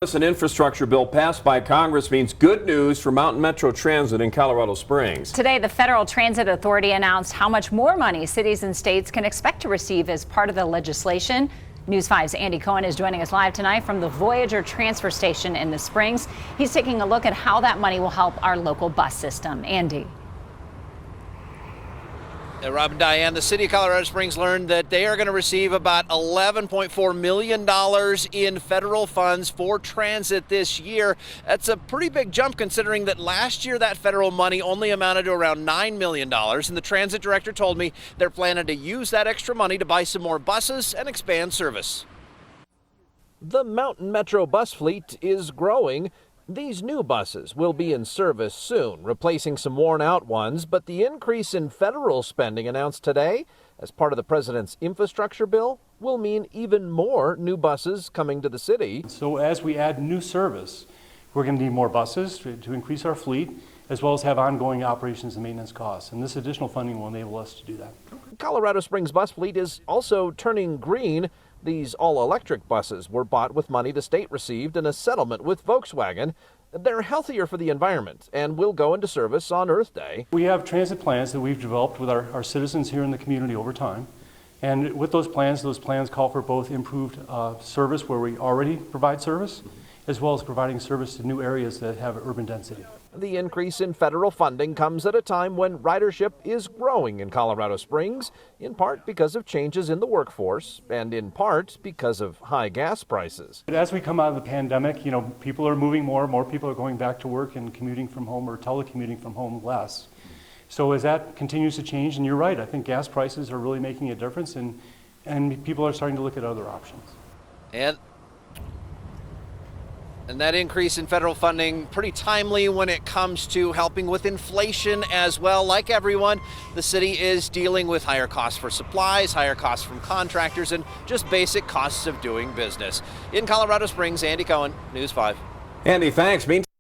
An infrastructure bill passed by Congress means good news for Mountain Metro Transit in Colorado Springs. Today, the Federal Transit Authority announced how much more money cities and states can expect to receive as part of the legislation. News 5's Andy Cohen is joining us live tonight from the Voyager transfer station in the Springs. He's taking a look at how that money will help our local bus system. Andy. Rob and Diane, the city of Colorado Springs learned that they are going to receive about $11.4 million in federal funds for transit this year. That's a pretty big jump considering that last year that federal money only amounted to around $9 million. And the transit director told me they're planning to use that extra money to buy some more buses and expand service. The Mountain Metro bus fleet is growing. These new buses will be in service soon, replacing some worn-out ones, but the increase in federal spending announced today as part of the president's infrastructure bill will mean even more new buses coming to the city. So as we add new service, we're going to need more buses to increase our fleet, as well as have ongoing operations and maintenance costs. And this additional funding will enable us to do that. Colorado Springs bus fleet is also turning green. These all-electric buses were bought with money the state received in a settlement with Volkswagen. They're healthier for the environment and will go into service on Earth Day. We have transit plans that we've developed with our citizens here in the community over time. And with those plans call for both improved service where we already provide service, as well as providing service to new areas that have urban density. The increase in federal funding comes at a time when ridership is growing in Colorado Springs, in part because of changes in the workforce and in part because of high gas prices. But as we come out of the pandemic, people are moving more people are going back to work and commuting from home or telecommuting from home less. So as that continues to change, and you're right, I think gas prices are really making a difference and people are starting to look at other options. And that increase in federal funding pretty timely when it comes to helping with inflation as well. Like everyone, the city is dealing with higher costs for supplies, higher costs from contractors, and just basic costs of doing business. In Colorado Springs, Andy Cohen, News 5. Andy, thanks.